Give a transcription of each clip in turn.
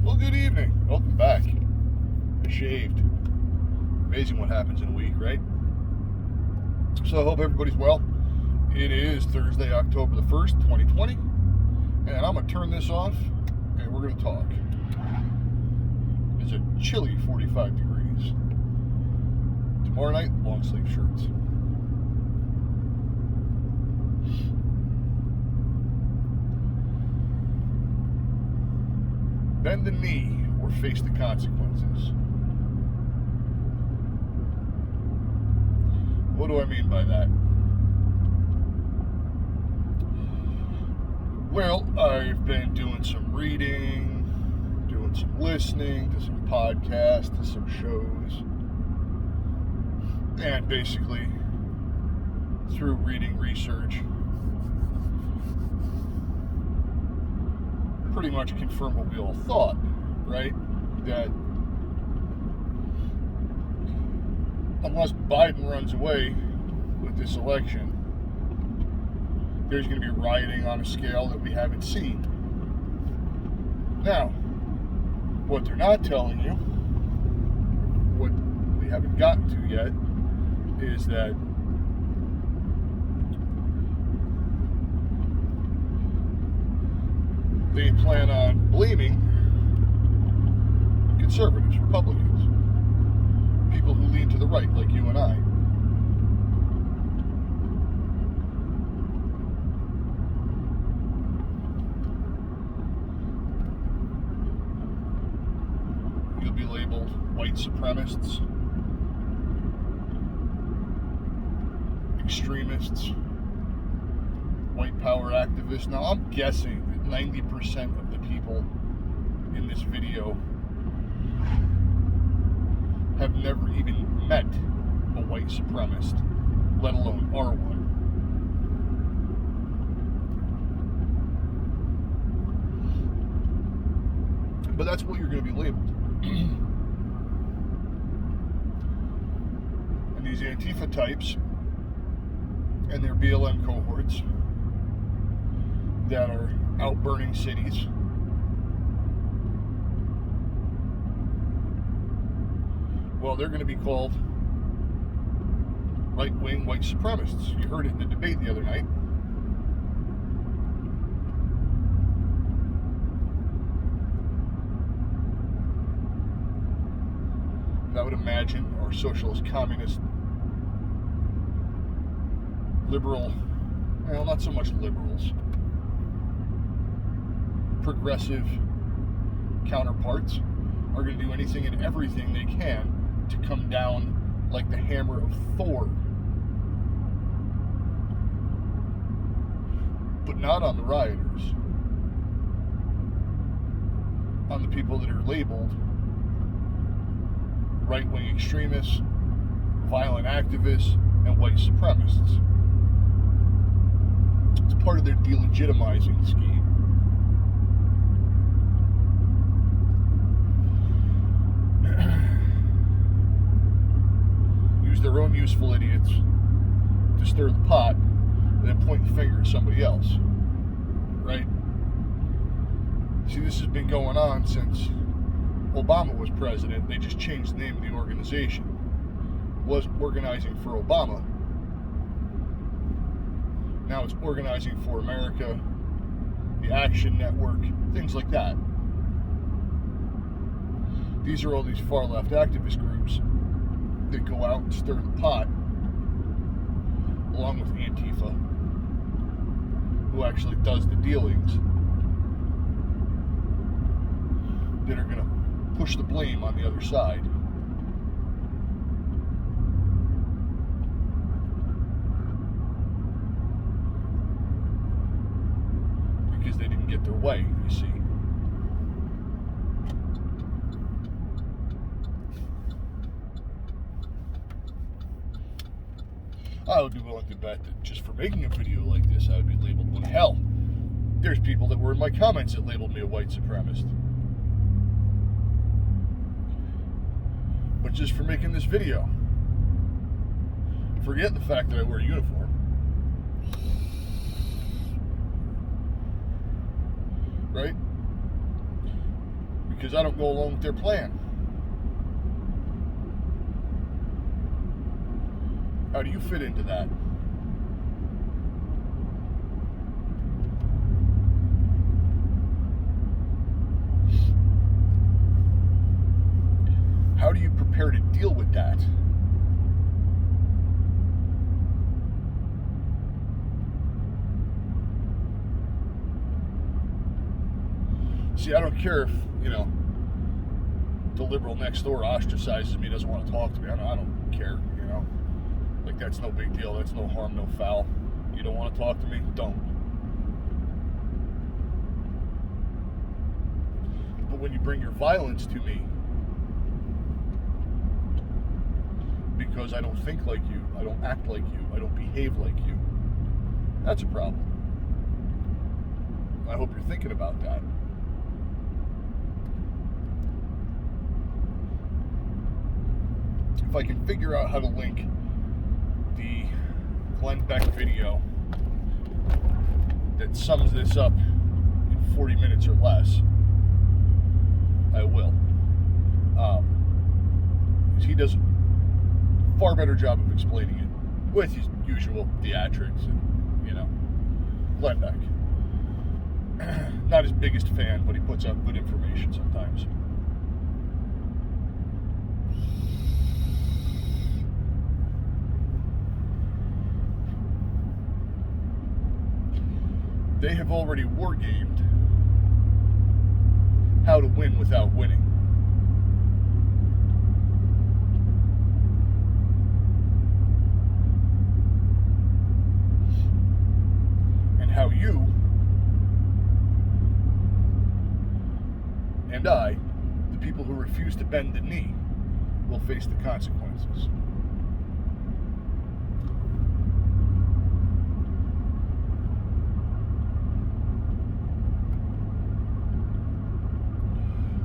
Well, good evening. Welcome back. I shaved. Amazing what happens in a week, right? So I hope everybody's well. It is Thursday, October the 1st, 2020. And I'm going to turn this off and we're going to talk. It's a chilly 45 degrees. Tomorrow night, long sleeve shirts. Bend the knee or face the consequences. What do I mean by that? Well, I've been doing some reading, doing some listening to some podcasts, to some shows, and basically through reading research, pretty much confirm what we all thought, right? That unless Biden runs away with this election, there's going to be rioting on a scale that we haven't seen. Now, what they're not telling you, what we haven't gotten to yet, is that they plan on blaming conservatives, Republicans, people who lean to the right, like you and I. You'll be labeled white supremacists, extremists, white power activists. Now, I'm guessing that 90% of the people in this video have never even met a white supremacist, let alone are one. But that's what you're going to be labeled. And these Antifa types and their BLM cohorts that are out burning cities, well, they're going to be called right-wing white supremacists. You heard it in the debate the other night. And I would imagine our socialist, communist, liberal, well, not so much liberals, progressive counterparts are going to do anything and everything they can to come down like the hammer of Thor. But not on the rioters. On the people that are labeled right-wing extremists, violent activists, and white supremacists. It's part of their delegitimizing scheme. Use their own useful idiots to stir the pot and then point the finger at somebody else. Right? See, this has been going on since Obama was president. They just changed the name of the organization. It was Organizing for Obama. Now it's Organizing for America, the Action Network, things like that. These are all these far-left activist groups that go out and stir the pot, along with Antifa, who actually does the dealings, that are going to push the blame on the other side. Because they didn't get their way, you see. I would be willing to bet that just for making a video like this, I would be labeled one. Hell, there's people that were in my comments that labeled me a white supremacist. But just for making this video, forget the fact that I wear a uniform. Right? because I don't go along with their plan. How do you fit into that? How do you prepare to deal with that? See, I don't care if, the liberal next door ostracizes me, doesn't want to talk to me. I don't care, Like, that's no big deal. That's no harm, no foul. You don't want to talk to me? Don't. But when you bring your violence to me, because I don't think like you, I don't act like you, I don't behave like you, that's a problem. I hope you're thinking about that. If I can figure out how to link the Glenn Beck video that sums this up in 40 minutes or less, I will. He does a far better job of explaining it with his usual theatrics and, Glenn Beck. Not his biggest fan, but he puts out good information sometimes. They have already wargamed how to win without winning. And how you and I, the people who refuse to bend the knee, will face the consequences.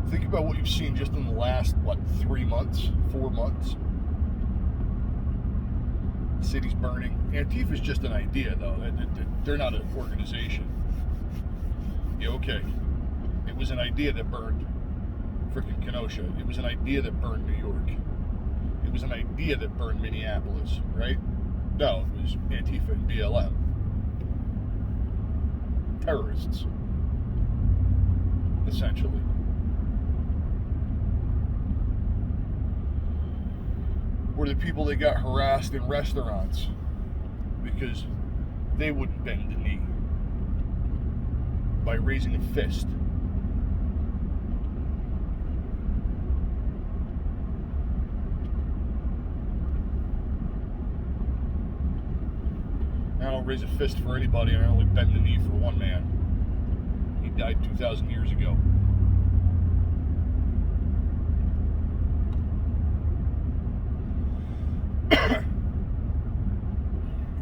Think about what you've seen just in the last, 3 months, 4 months. The city's burning. Antifa is just an idea, though. They're not an organization. Yeah, okay. It was an idea that burned frickin' Kenosha. It was an idea that burned New York. It was an idea that burned Minneapolis, right? No, it was Antifa and BLM. Terrorists. Essentially. Were the people that got harassed in restaurants because they wouldn't bend the knee by raising a fist. I don't raise a fist for anybody, and I only bend the knee for one man. He died 2,000 years ago.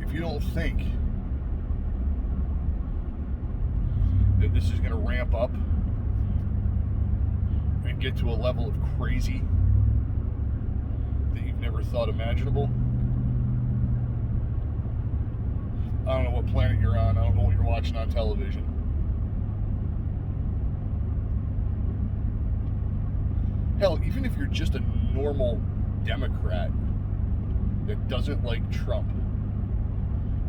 If you don't think that this is going to ramp up and get to a level of crazy that you've never thought imaginable, I don't know what planet you're on. I don't know what you're watching on television. Hell, even if you're just a normal Democrat that doesn't like Trump,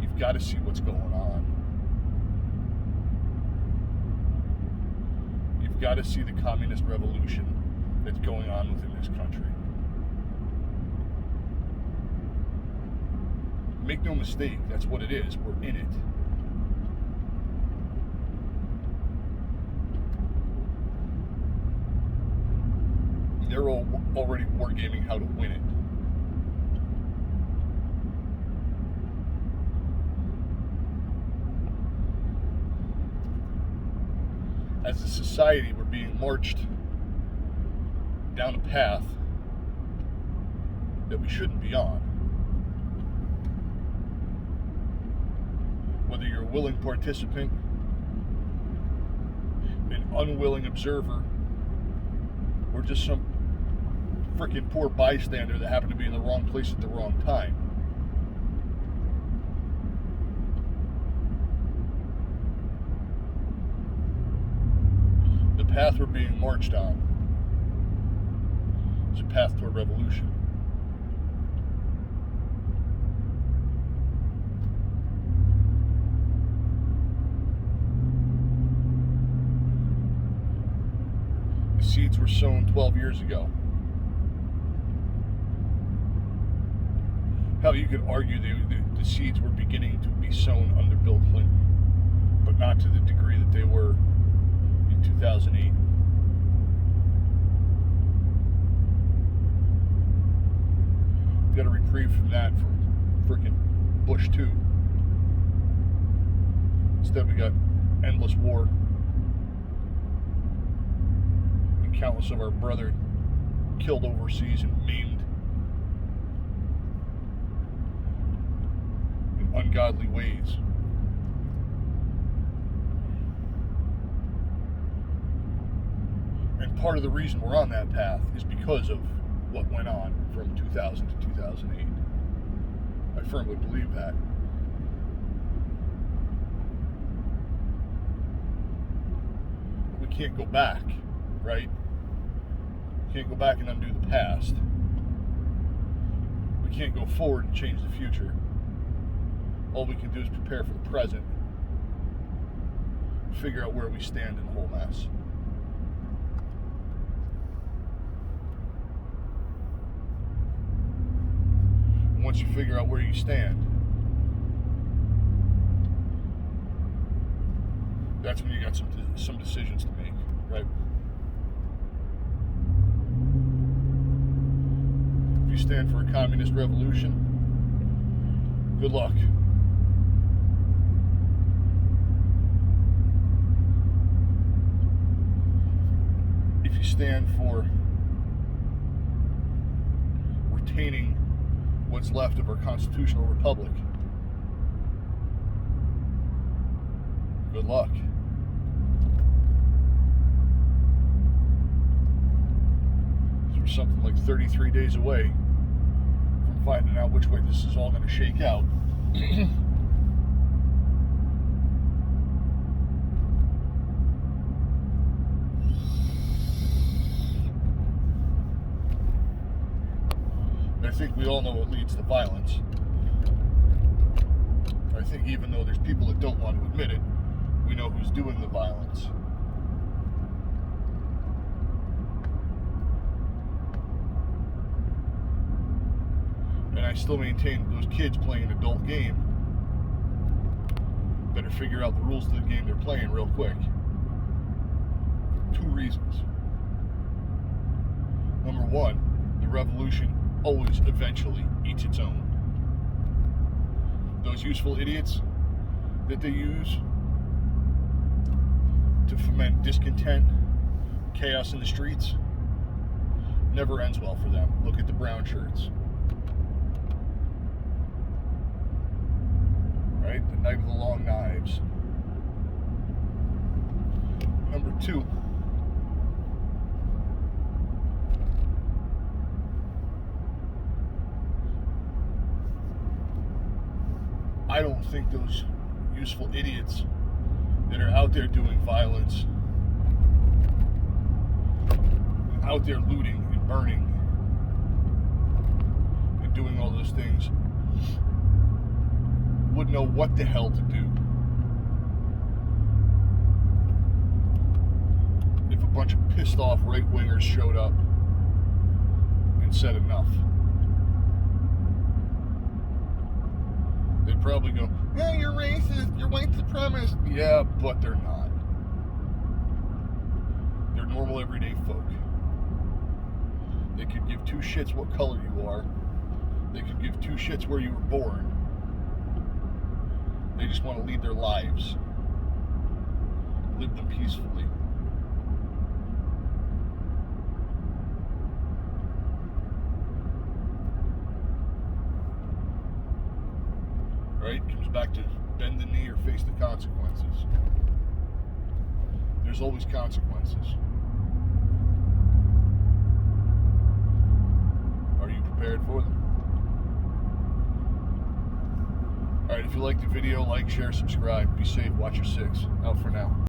you've got to see what's going on. You've got to see the communist revolution that's going on within this country. Make no mistake, that's what it is. We're in it. They're already wargaming how to win it. As a society, we're being marched down a path that we shouldn't be on. Whether you're a willing participant, an unwilling observer, or just some freaking poor bystander that happened to be in the wrong place at the wrong time. The path we're being marched on a path toward revolution. The seeds were sown 12 years ago. Hell, you could argue the seeds were beginning to be sown under Bill Clinton, but not to the degree that they were in 2008. We got a reprieve from that from freaking Bush too. Instead, we got endless war. And countless of our brethren killed overseas and maimed in ungodly ways. And part of the reason we're on that path is because of what went on from 2000 to 2008. I firmly believe that. We can't go back, right? We can't go back and undo the past. We can't go forward and change the future. All we can do is prepare for the present, figure out where we stand in the whole mess. Once you figure out where you stand, that's when you got some decisions to make, right? If you stand for a communist revolution, good luck. If you stand for retaining what's left of our constitutional republic, good luck. So we're something like 33 days away from finding out which way this is all going to shake out. I think we all know what leads to violence. I think even though there's people that don't want to admit it, we know who's doing the violence. And I still maintain those kids playing an adult game better figure out the rules of the game they're playing real quick. For two reasons. Number one, the revolution always eventually eats its own. Those useful idiots that they use to foment discontent, chaos in the streets, never ends well for them. Look at the brown shirts. Right? The night of the long knives. Number two, I don't think those useful idiots that are out there doing violence, out there looting and burning and doing all those things, would know what the hell to do if a bunch of pissed off right-wingers showed up and said enough. They'd probably go, yeah, you're racist, you're white supremacist. Yeah, but they're not. They're normal everyday folk. They could give two shits what color you are. They could give two shits where you were born. They just want to lead their lives. Live them peacefully. Right? Comes back to bend the knee or face the consequences. There's always consequences. Are you prepared for them? Alright, if you liked the video, like, share, subscribe. Be safe, watch your six. Out for now.